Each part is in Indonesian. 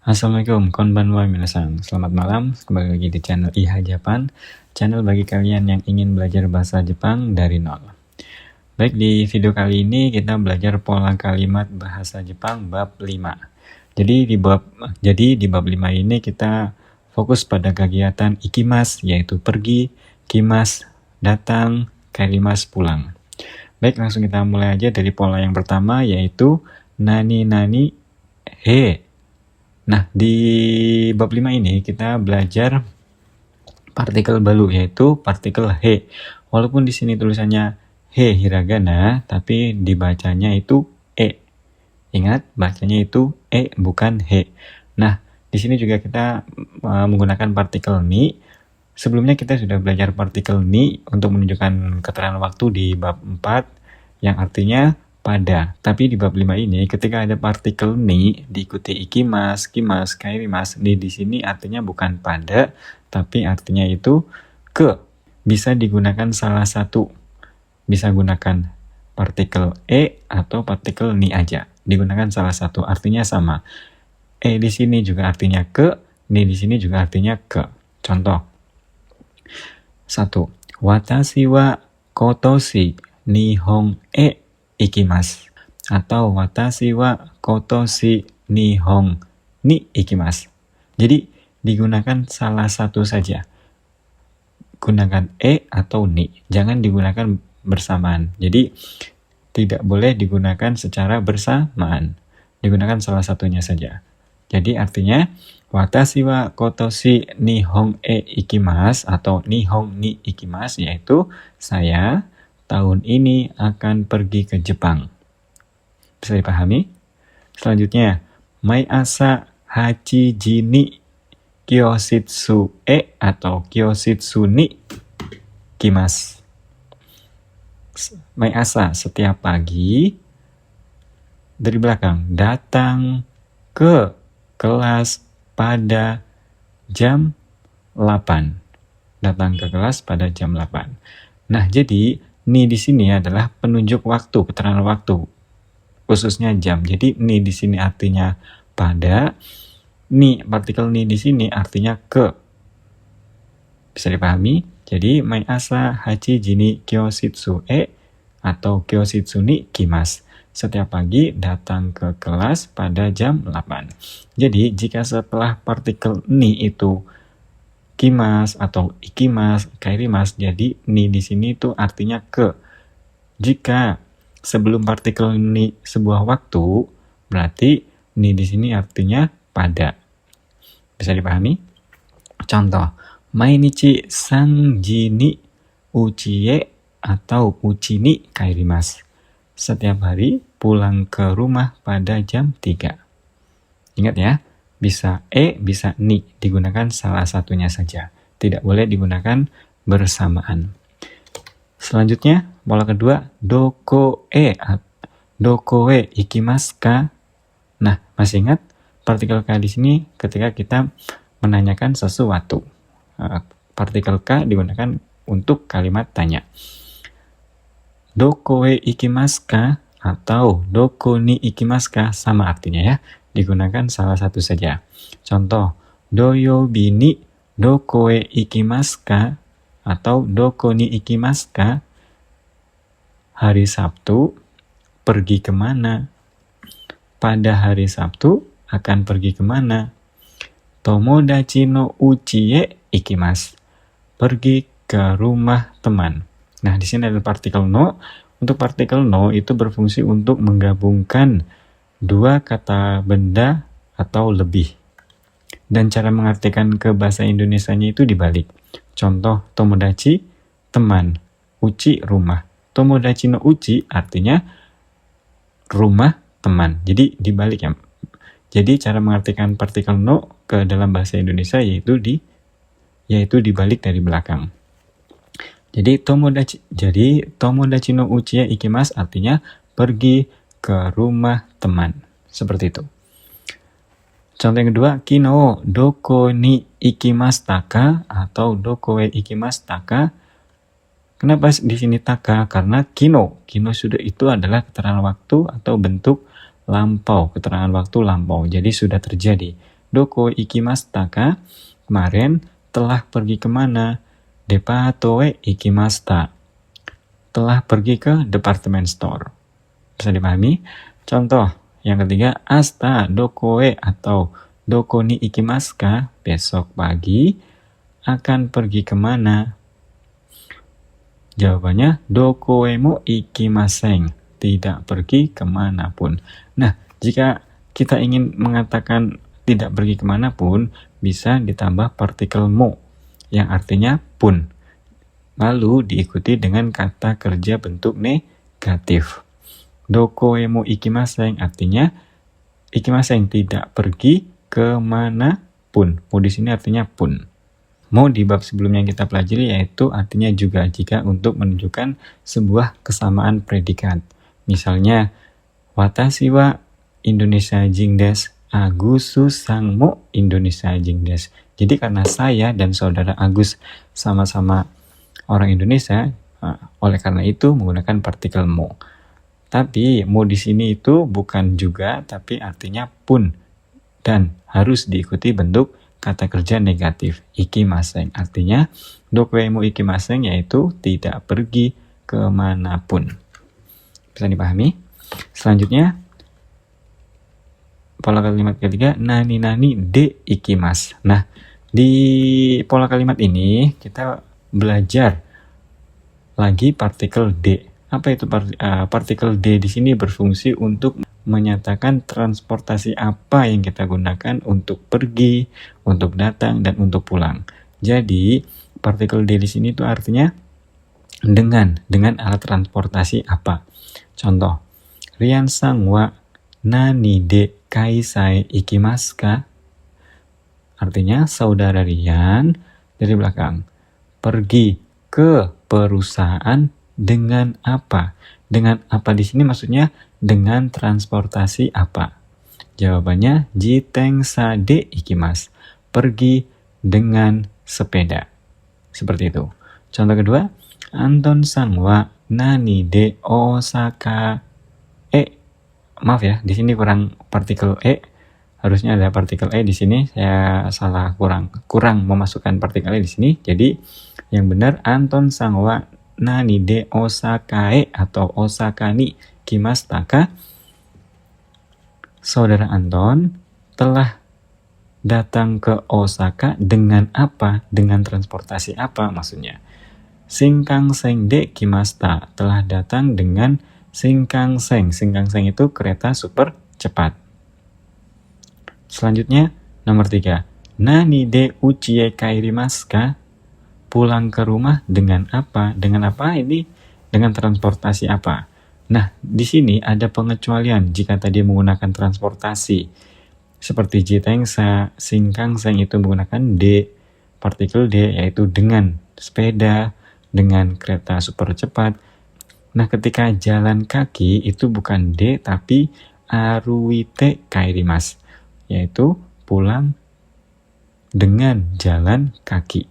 Assalamualaikum, konbanwa minasan. Selamat malam, kembali lagi di channel IHA Japan, channel bagi kalian yang ingin belajar bahasa Jepang dari nol. Baik, di video kali ini kita belajar pola kalimat bahasa Jepang bab 5. Jadi di bab 5 ini kita fokus pada kegiatan ikimas, yaitu pergi, kimas, datang, kairimas, pulang. Baik, langsung kita mulai aja dari pola yang pertama, yaitu nani nani he. Nah, di bab 5 ini kita belajar partikel baru, yaitu partikel he. Walaupun di sini tulisannya he hiragana, tapi dibacanya itu e. Ingat, bacanya itu e, bukan he. Nah, di sini juga kita menggunakan partikel ni. Sebelumnya kita sudah belajar partikel ni untuk menunjukkan keterangan waktu di bab 4, yang artinya pada. Tapi di bab 5 ini ketika ada partikel ni diikuti ikimas, kimas, kairimas, ni di sini artinya bukan pada, tapi artinya itu ke. Bisa digunakan salah satu. Bisa gunakan partikel e atau partikel ni aja. Digunakan salah satu, artinya sama. E di sini juga artinya ke, ni di sini juga artinya ke. Contoh. 1. Watashi wa kotoshi nihon e ikimasu. Atau watashi wa kotoshi nihon ni ikimasu. Jadi digunakan salah satu saja. Gunakan e atau ni. Jangan digunakan bersamaan. Jadi tidak boleh digunakan secara bersamaan. Digunakan salah satunya saja. Jadi artinya watashi wa kotoshi nihon e ikimasu atau nihon ni ikimasu, yaitu saya tahun ini akan pergi ke Jepang. Bisa dipahami? Selanjutnya, mai asa hachiji ni kyoshitsu e atau kyoshitsu ni kimasu. Mai asa, setiap pagi. Dari belakang, datang ke kelas pada jam 8. Datang ke kelas pada jam 8. Nah, jadi ni di sini adalah penunjuk waktu, keterangan waktu, khususnya jam. Jadi ni di sini artinya pada, ni partikel ni di sini artinya ke. Bisa dipahami? Jadi mai asa hachiji ni kyoshitsu e atau kyoshitsu ni kimasu. Setiap pagi datang ke kelas pada jam 8. Jadi jika setelah partikel ni itu kimas atau ikimas, kairimas, jadi ni di sini itu artinya ke. Jika sebelum partikel ni sebuah waktu, berarti ni di sini artinya pada. Bisa dipahami? Contoh, mainichi sanji ni uchiye atau uchi ni kairimasu. Setiap hari pulang ke rumah pada jam 3. Ingat ya. Bisa e, bisa ni, digunakan salah satunya saja. Tidak boleh digunakan bersamaan. Selanjutnya, pola kedua, doko e ikimasu ka. Nah, masih ingat partikel ka di sini ketika kita menanyakan sesuatu. Partikel ka digunakan untuk kalimat tanya. Doko e ikimasu ka atau doko ni ikimasu ka sama artinya ya. Digunakan salah satu saja. Contoh, doyobi ni doko e ikimasu ka atau doko ni ikimasu ka. Hari Sabtu pergi kemana? Pada hari Sabtu akan pergi kemana? Tomodachi no uchi e ikimasu. Pergi ke rumah teman. Nah, di sini ada partikel no. Untuk partikel no itu berfungsi untuk menggabungkan dua kata benda atau lebih. Dan cara mengartikan ke bahasa Indonesianya itu dibalik. Contoh, tomodachi, teman. Uchi, rumah. Tomodachi no uchi artinya rumah teman. Jadi dibalik ya. Jadi cara mengartikan partikel no ke dalam bahasa Indonesia yaitu dibalik dari belakang. Jadi tomodachi no uchi e ikimasu artinya pergi ke rumah teman. Seperti itu. Contoh yang kedua, kino doko ni ikimashita ka atau doko e ikimashita ka. Kenapa di sini taka? Karena kino sudah itu adalah keterangan waktu atau bentuk lampau, keterangan waktu lampau. Jadi sudah terjadi. Doko ikimashita ka? Kemarin telah pergi kemana? Depato e ikimashita. Telah pergi ke department store. Bisa dipahami? Contoh yang ketiga, asta doko e atau doko ni ikimasu ka? Besok pagi akan pergi kemana? Jawabannya doko e mo ikimasen. Tidak pergi kemanapun. Nah, jika kita ingin mengatakan tidak pergi kemanapun, bisa ditambah partikel mo yang artinya pun. Lalu diikuti dengan kata kerja bentuk negatif. Doko e mo ikimasen artinya ikimasen tidak pergi kemanapun. Mo di sini artinya pun. Mo di bab sebelumnya yang kita pelajari yaitu artinya juga jika untuk menunjukkan sebuah kesamaan predikat. Misalnya, watashi wa Indonesia jin desu, Agus-san mo Indonesia jin desu. Jadi karena saya dan saudara Agus sama-sama orang Indonesia, oleh karena itu menggunakan partikel mo. Tapi mo di sini itu bukan juga, tapi artinya pun dan harus diikuti bentuk kata kerja negatif ikimasen. Artinya doko e mo ikimasen yaitu tidak pergi kemanapun. Bisa dipahami? Selanjutnya pola kalimat ketiga, nani nani de ikimasu. Nah, di pola kalimat ini kita belajar lagi partikel D. Apa itu partikel D? Di sini berfungsi untuk menyatakan transportasi apa yang kita gunakan untuk pergi, untuk datang, dan untuk pulang. Jadi, partikel D di sini itu artinya dengan alat transportasi apa. Contoh, Rian-san wa nani de kaisai ikimasu ka? Artinya, saudara Rian dari belakang pergi ke perusahaan dengan apa? Dengan apa di sini maksudnya dengan transportasi apa? Jawabannya jitengsa de ikimasu. Pergi dengan sepeda. Seperti itu. Contoh kedua, Anton-san wa nani de Osaka e. Maaf ya, di sini kurang partikel e. Harusnya ada partikel e di sini. Saya salah kurang memasukkan partikel e di sini. Jadi yang benar Anton-san wa nani de Osaka e atau Osaka ni kimashita ka? Saudara Anton telah datang ke Osaka dengan apa? Dengan transportasi apa maksudnya? Shinkansen de kimashita, telah datang dengan Shinkansen. Shinkansen itu kereta super cepat. Selanjutnya nomor 3. Nani de uchi e kairimasu ka? Pulang ke rumah dengan apa? Dengan apa ini? Dengan transportasi apa? Nah, di sini ada pengecualian jika tadi menggunakan transportasi. Seperti jitengsa, Shinkansen itu menggunakan D, partikel D, yaitu dengan sepeda, dengan kereta super cepat. Nah, ketika jalan kaki itu bukan D, tapi aruite kairimasu, yaitu pulang dengan jalan kaki.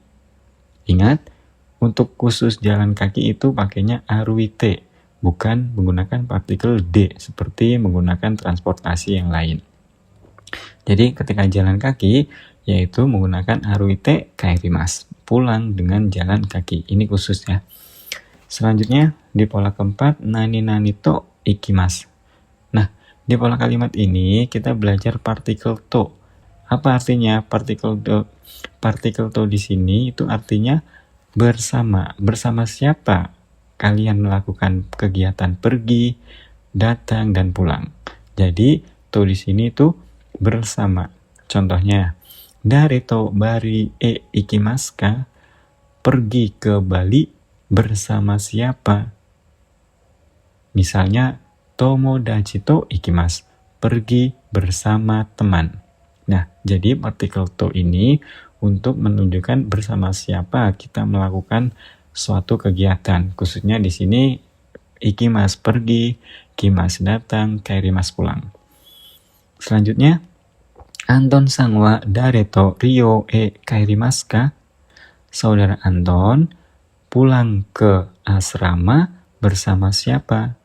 Ingat, untuk khusus jalan kaki itu pakainya aruite, bukan menggunakan partikel D seperti menggunakan transportasi yang lain. Jadi ketika jalan kaki yaitu menggunakan aruite kairimasu, pulang dengan jalan kaki. Ini khusus ya. Selanjutnya di pola keempat, nani nani to ikimasu. Nah, di pola kalimat ini kita belajar partikel to. Apa artinya partikel to? Partikel to di sini itu artinya bersama. Bersama siapa kalian melakukan kegiatan pergi, datang, dan pulang. Jadi to di sini itu bersama. Contohnya, Dareto bari e ikimasu ka? Pergi ke Bali bersama siapa? Misalnya, tomodachi to ikimasu. Pergi bersama teman. Nah, jadi partikel to ini untuk menunjukkan bersama siapa kita melakukan suatu kegiatan. Khususnya di sini ikimasu pergi, kimasu datang, kairimasu pulang. Selanjutnya, Anton-san wa dare to Rio e kairimasu ka? Saudara Anton pulang ke asrama bersama siapa?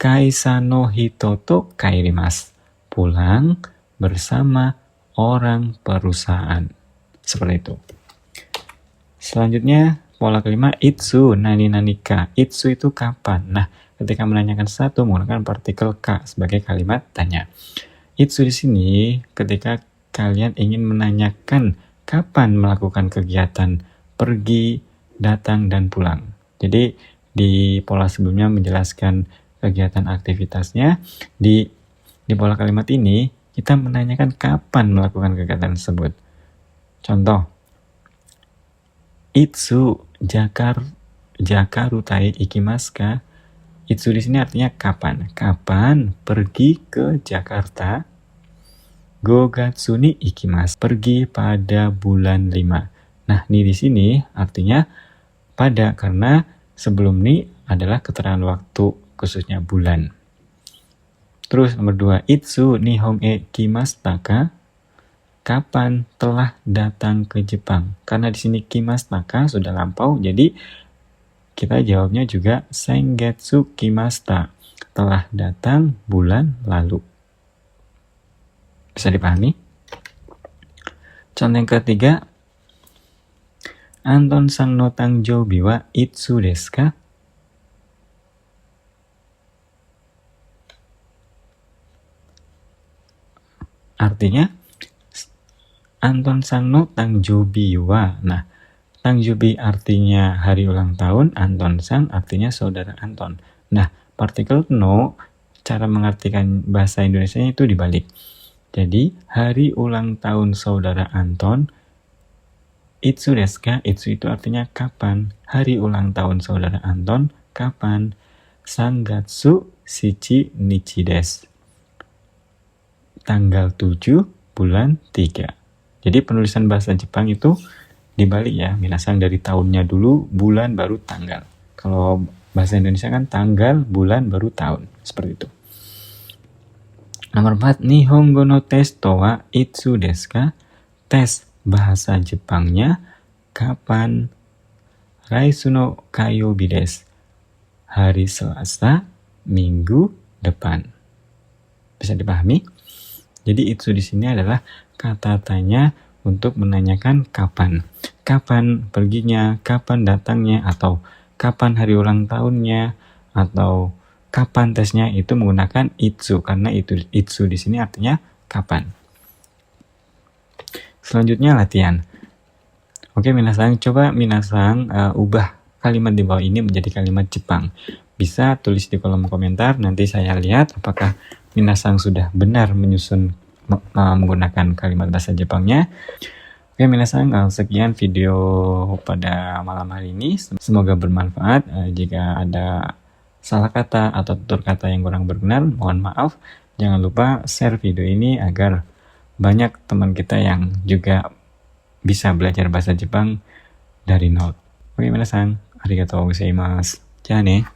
Kaisa no hito to kairimasu. Pulang bersama orang perusahaan. Seperti itu. Selanjutnya, pola kelima, itsu nani nanika. Itsu itu kapan. Nah, ketika menanyakan sesuatu menggunakan partikel ka sebagai kalimat tanya. Itsu di sini ketika kalian ingin menanyakan kapan melakukan kegiatan pergi, datang, dan pulang. Jadi di pola sebelumnya menjelaskan kegiatan aktivitasnya. Di pola kalimat ini kita menanyakan kapan melakukan kegiatan tersebut. Contoh, itsu jakarutai ikimasu. Itsu di sini artinya kapan. Kapan pergi ke Jakarta? Gogatsu ni ikimasu. Pergi pada bulan 5. Nah, ni di sini artinya pada, karena sebelum ni adalah keterangan waktu, khususnya bulan. Terus nomor 2, itsu nihon e kimashita ka? Kapan telah datang ke Jepang? Karena di sini kimashita ka sudah lampau, jadi kita jawabnya juga sengetsu kimashita. Telah datang bulan lalu. Bisa dipahami? Contoh yang ketiga, Anton sang no tangjoubi wa itsu desu ka? Artinya, Anton sang no tangjoubi wa. Nah, tangjoubi artinya hari ulang tahun, Anton sang artinya saudara Anton. Nah, partikel no, cara mengartikan bahasa Indonesia itu dibalik. Jadi, hari ulang tahun saudara Anton, itsu desu ka? Itsu itu artinya kapan. Hari ulang tahun saudara Anton, kapan? Sangatsu shichi nichi desu. Tanggal 7 bulan 3. Jadi penulisan bahasa Jepang itu dibalik ya. Minasang dari tahunnya dulu, bulan baru tanggal. Kalau bahasa Indonesia kan tanggal, bulan baru tahun. Seperti itu. Nomor 4, Nihongo no testo wa itsu desu ka? Tes bahasa Jepangnya kapan? Raisu no kayoubi desu. Hari Selasa, minggu depan. Bisa dipahami? Jadi itsu di sini adalah kata tanya untuk menanyakan kapan. Kapan perginya, kapan datangnya, atau kapan hari ulang tahunnya, atau kapan tesnya, itu menggunakan itsu, karena itsu di sini artinya kapan. Selanjutnya latihan. Oke, minasang, coba minasang ubah kalimat di bawah ini menjadi kalimat Jepang. Bisa tulis di kolom komentar, nanti saya lihat apakah minasang sudah benar menyusun menggunakan kalimat bahasa Jepangnya. Oke, minasang, sekian video pada malam hari ini. Semoga bermanfaat. Jika ada salah kata atau tutur kata yang kurang berkenan, mohon maaf. Jangan lupa share video ini agar banyak teman kita yang juga bisa belajar bahasa Jepang dari nol. Oke, minasang, arigatou gozaimasu. Ja ne.